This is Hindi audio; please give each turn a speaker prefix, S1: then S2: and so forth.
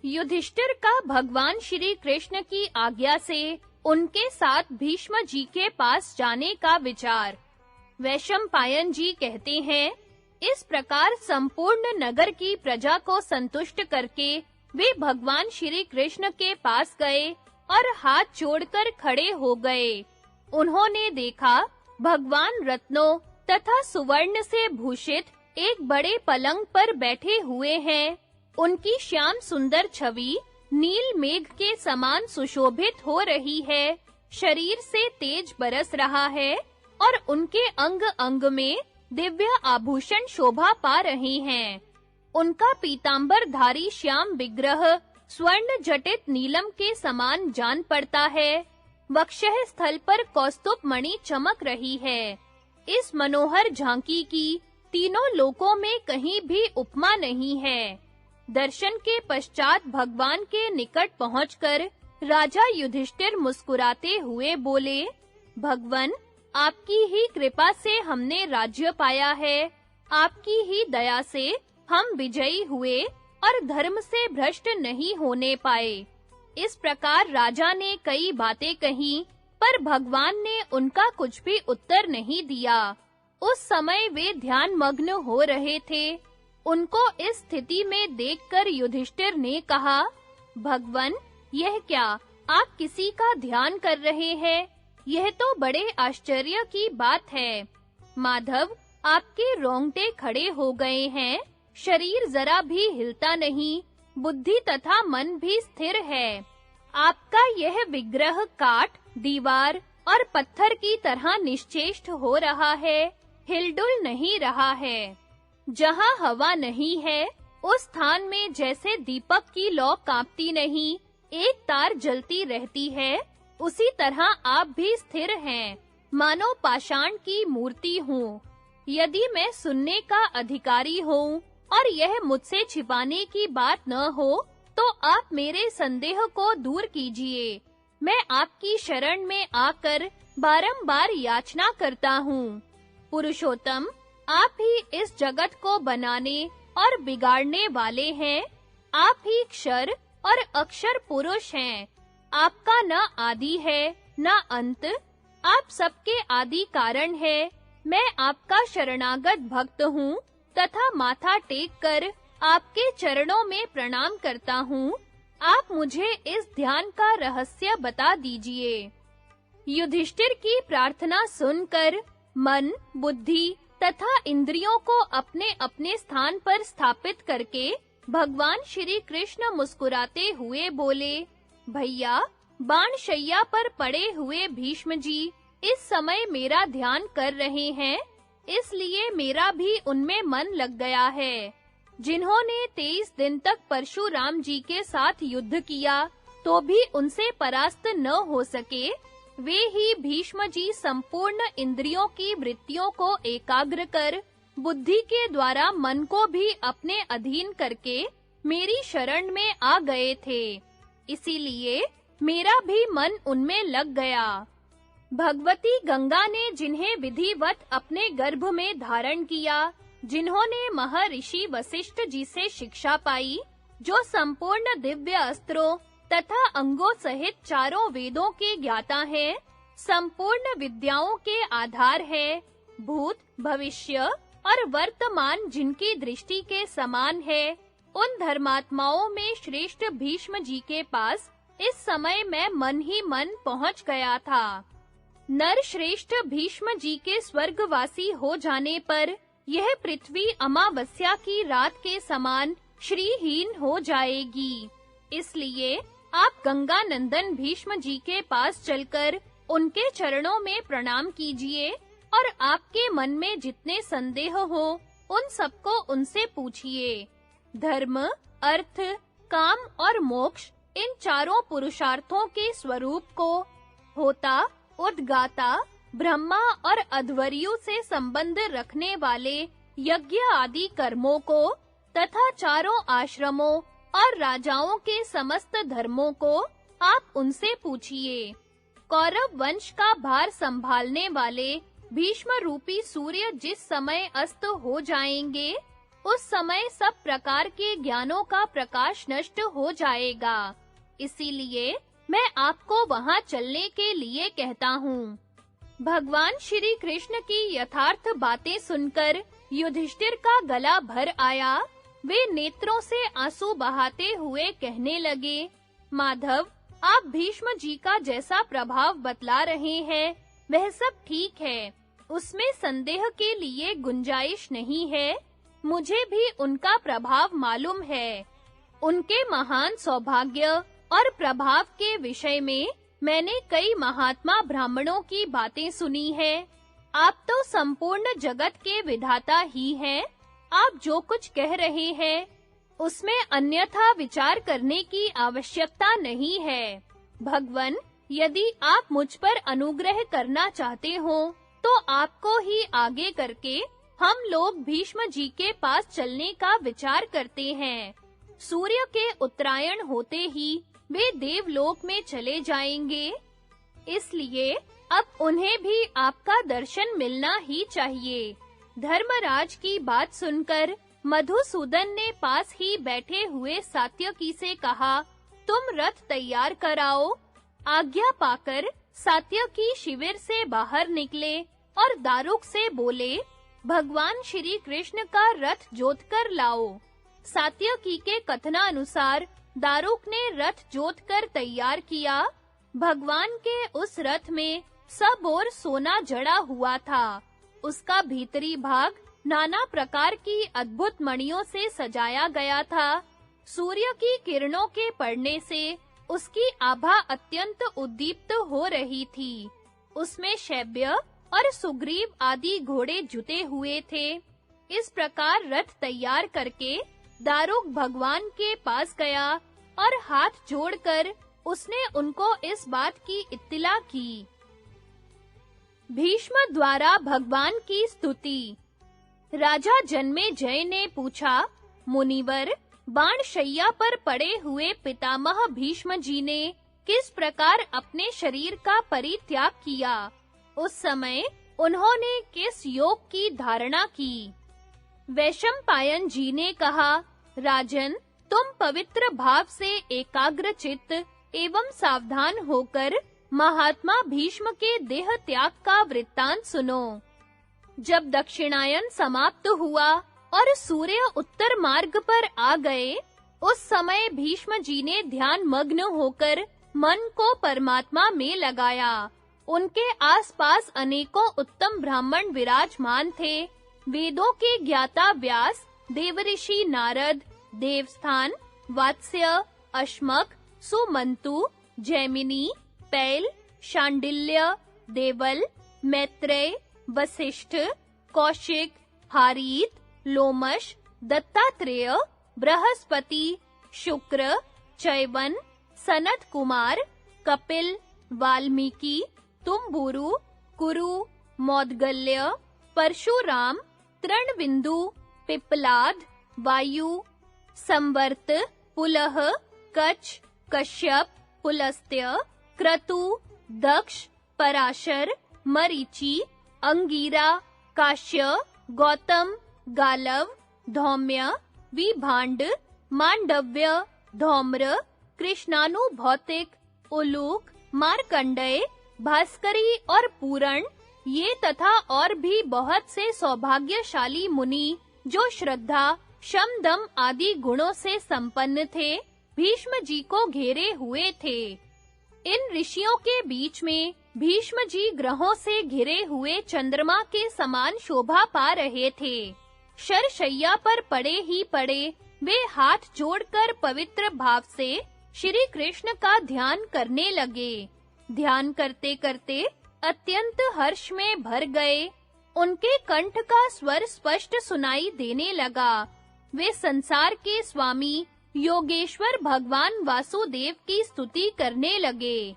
S1: युधिष्ठिर का भगवान श्री कृष्ण की आज्ञा से उनके साथ भीष्म जी के पास जाने का विचार। वैशंपायन जी कहते हैं, इस प्रकार संपूर्ण नगर की प्रजा को संतुष्ट करके वे भगवान श्री कृष्ण के पास गए और हाथ जोड़कर खड़े हो गए। उन्होंने देखा भगवान रत्नों तथा सुवर्ण से भूषित एक बड़े पलंग पर बैठे हुए हैं। उनकी श्याम सुंदर छवि नील मेघ के समान सुशोभित हो रही है। शरीर से तेज बरस रहा है और उनके अंग-अंग में दिव्य आभूषण शोभा पा रहे हैं। उनका पीतांबरधारी श्याम विग्रह स्वर्ण जटित नीलम के समान जान पड़ता है। वक्षः स्थल पर कौस्तुभ मणि चमक रही है। इस मनोहर झांकी की तीनों लोकों में कहीं भी उपमा नहीं है। दर्शन के पश्चात भगवान के निकट पहुंचकर राजा युधिष्ठिर मुस्कुराते हुए बोले, भगवन, आपकी ही कृपा से हमने राज्य पाया है। आपकी ही दया से हम विजयी हुए और धर्म से भ्रष्ट नहीं होने पाए। इस प्रकार राजा ने कई बातें कहीं, पर भगवान ने उनका कुछ भी उत्तर नहीं दिया। उस समय वे ध्यान मग्न हो रहे थे। उनको इस स्थिति में देखकर युधिष्ठिर ने कहा, भगवन, यह क्या, आप किसी का ध्यान कर रहे हैं? यह तो बड़े आश्चर्य की बात है। माधव, आपके रोंगटे खड़े हो गए हैं। शरीर जरा भी हिलता नहीं, बुद्धि तथा मन भी स्थिर है। आपका यह विग्रह काठ, दीवार और पत्थर की तरह निश्चेष्ट हो रहा है, हिलडुल नहीं रहा है। जहाँ हवा नहीं है, उस स्थान में जैसे दीपक की लौ कांपती नहीं, एक तार जलती रहती है, उसी तरह आप भी स्थिर हैं, मानो पाषाण की मूर्ति हूँ। यदि मैं सुनने का अधिकारी हूँ और यह मुझसे छिपाने की बात न हो, तो आप मेरे संदेह को दूर कीजिए। मैं आपकी शरण में आकर बारंबार याचना करता हूँ। पुरुषोत्तम, आप ही इस जगत को बनाने और बिगाड़ने वाले हैं। आप ही क्षर और अक्षर पुरुष हैं। आपका न आदि है, न अंत। आप सबके आदि कारण हैं। मैं आपका शरणागत भक्त हूँ तथा माथा टेक कर आपके चरणों में प्रणाम करता हूँ। आप मुझे इस ध्यान का रहस्य बता दीजिए। युधिष्ठिर की प्रार्थना सुनकर मन, बुद्धि तथा इंद्रियों को अपने-अपने स्थान पर स्थापित करके भगवान श्री कृष्ण मुस्कुराते हुए बोले, भैया, बाणशैया पर पड़े हुए भीष्म जी इस समय मेरा ध्यान कर रहे हैं, इसलिए मेरा भी उनमें मन लग गया है। जिन्होंने 23 दिन तक परशुराम जी के साथ युद्ध किया, तो भी उनसे परास्त न हो सके, वे ही भीष्म जी संपूर्ण इंद्रियों की वृत्तियों को एकाग्र कर, बुद्धि के द्वारा मन को भी अपने अधीन करके मेरी शरण में आ गए थे। इसीलिए मेरा भी मन उनमें लग गया। भगवती गंगा ने जिन्हें विधिवत अपने गर्भ में धारण किया, जिन्होंने महर्षि वशिष्ठ जी से शिक्षा पाई, जो संपूर्ण दिव्य अस्त्रों तथा अंगों सहित चारों वेदों के ज्ञाता हैं, संपूर्ण विद्याओं के आधार है, भूत, भविष्य और वर्तमान जिनकी दृष्टि के समान है, उन धर्मात्माओं में श्रेष्ठ भीष्म जी के पास इस समय मैं मन ही मन पहुंच गया था। नर श्रेष्ठ भीष्म जी के स्वर्गवासी हो जाने पर यह पृथ्वी अमावस्या की रात के समान श्रीहीन हो जाएगी। इसलिए आप गंगा नंदन भीष्म जी के पास चलकर उनके चरणों में प्रणाम कीजिए और आपके मन में जितने संदेह हो, उन सबको उनसे पूछिए। धर्म, अर्थ, काम और मोक्ष, इन चारों पुरुषार्थों के स्वरूप को, होता, उद्गाता, ब्रह्मा और अध्वर्यु से संबंध रखने वाले यज्ञ आदि कर्मों को तथा चारों आश्रमों और राजाओं के समस्त धर्मों को आप उनसे पूछिए। कौरव वंश का भार संभालने वाले भीष्म रूपी सूर्य जिस समय अस्त हो जाएंगे, उस समय सब प्रकार के ज्ञानों का प्रकाश नष्ट हो जाएगा। इसीलिए मैं आपको वहां चलने के लिए कहता हूँ। भगवान श्री कृष्ण की यथार्थ बातें सुनकर युधिष्ठिर का गला भर आया। वे नेत्रों से आंसू बहाते हुए कहने लगे, माधव, आप भीष्म जी का जैसा प्रभाव बतला रहे हैं, वह सब ठीक है। उसमें संदेह के लिए गुंजाइश नहीं है। मुझे भी उनका प्रभाव मालूम है। उनके महान सौभाग्य और प्रभाव के विषय में मैंने कई महात्मा ब्राह्मणों की बातें सुनी है। आप तो संपूर्ण जगत के विधाता ही हैं। आप जो कुछ कह रहे हैं, उसमें अन्यथा विचार करने की आवश्यकता नहीं है। भगवन, यदि आप मुझ पर अनुग्रह करना चाहते हो, तो आपको ही आगे करके हम लोग भीष्म जी के पास चलने का विचार करते हैं। सूर्य के उत्तरायण होते ही वे देवलोक में चले जाएंगे। इसलिए अब उन्हें भी आपका दर्शन मिलना ही चाहिए। धर्मराज की बात सुनकर मधुसूदन ने पास ही बैठे हुए सात्यकी से कहा, तुम रथ तैयार कराओ। आज्ञा पाकर सात्यकी शिविर से बाहर निकले और दारुक से बोले, भगवान श्री कृष्ण का रथ जोतकर लाओ। सात्यकी के कथनानुसार दारुक ने रथ जोतकर तैयार किया। भगवान के उस रथ में सब ओर सोना जड़ा हुआ था। उसका भीतरी भाग नाना प्रकार की अद्भुत मणियों से सजाया गया था। सूर्य की किरणों के पड़ने से उसकी आभा अत्यंत उद्दीप्त हो रही थी। उसमें शैब्य और सुग्रीव आदि घोड़े जुते हुए थे। इस प्रकार रथ तैयार करके दारुक भगवान के पास गया और हाथ जोड़कर उसने उनको इस बात की इत्तिला की। भीष्म द्वारा भगवान की स्तुति। राजा जन्मेजय ने पूछा, मुनिवर, बाणशैया पर पड़े हुए पितामह भीष्म जी ने किस प्रकार अपने शरीर का परित्याग किया? उस समय उन्होंने किस योग की धारणा की? वैशंपायन जी ने कहा, राजन, तुम पवित्र भाव से एकाग्रचित्त एवं सावधान होकर महात्मा भीष्म के देह त्याग का वृत्तांत सुनो। जब दक्षिणायन समाप्त हुआ और सूर्य उत्तर मार्ग पर आ गए, उस समय भीष्म जी ने ध्यान मग्न होकर मन को परमात्मा में लगाया। उनके आसपास अनेकों उत्तम ब्राह्मण विराजमान थे। वेदों के ज्ञाता व्यास, देवऋषि नारद, देवस्थान, वात्स्य, अश्मक, सुमंतु, जैमिनी, पैल, शांडिल्य, देवल, मैत्रेय, वशिष्ठ, कौशिक, हारीत, लोमश, दत्तात्रेय, बृहस्पति, शुक्र, चैवन, सनत कुमार, कपिल, वाल्मीकि, तुम्बुरु, कुरु, मौद्गल्य, परशुराम, तृणबिंदु, पिप्पलाद, वायु, संवर्त, पुलह, कच्छ, कश्यप, पुलस्त्य, क्रतु, दक्ष, पराशर, मरीचि, अंगीरा, काश्य, गौतम, गालव, धौम्य, विभांड, मांडव्य, धौम्र, कृष्णानु भौतिक, उलूक, मार्कंडेय, भास्करी और पूरण, ये तथा और भी बहुत से सौभाग्यशाली मुनि जो श्रद्धा, शम, दम आदि गुणों से संपन्न थे, भीष्म जी को घेरे हुए थे। इन ऋषियों के बीच में भीष्म जी ग्रहों से घिरे हुए चंद्रमा के समान शोभा पा रहे थे। शरशैया पर पड़े ही पड़े वे हाथ जोड़कर पवित्र भाव से श्री कृष्ण का ध्यान करने लगे। ध्यान करते-करते अत्यंत हर्ष में भर गए। उनके कंठ का स्वर स्पष्ट सुनाई देने लगा। वे संसार के स्वामी योगेश्वर भगवान वासुदेव की स्तुति करने लगे।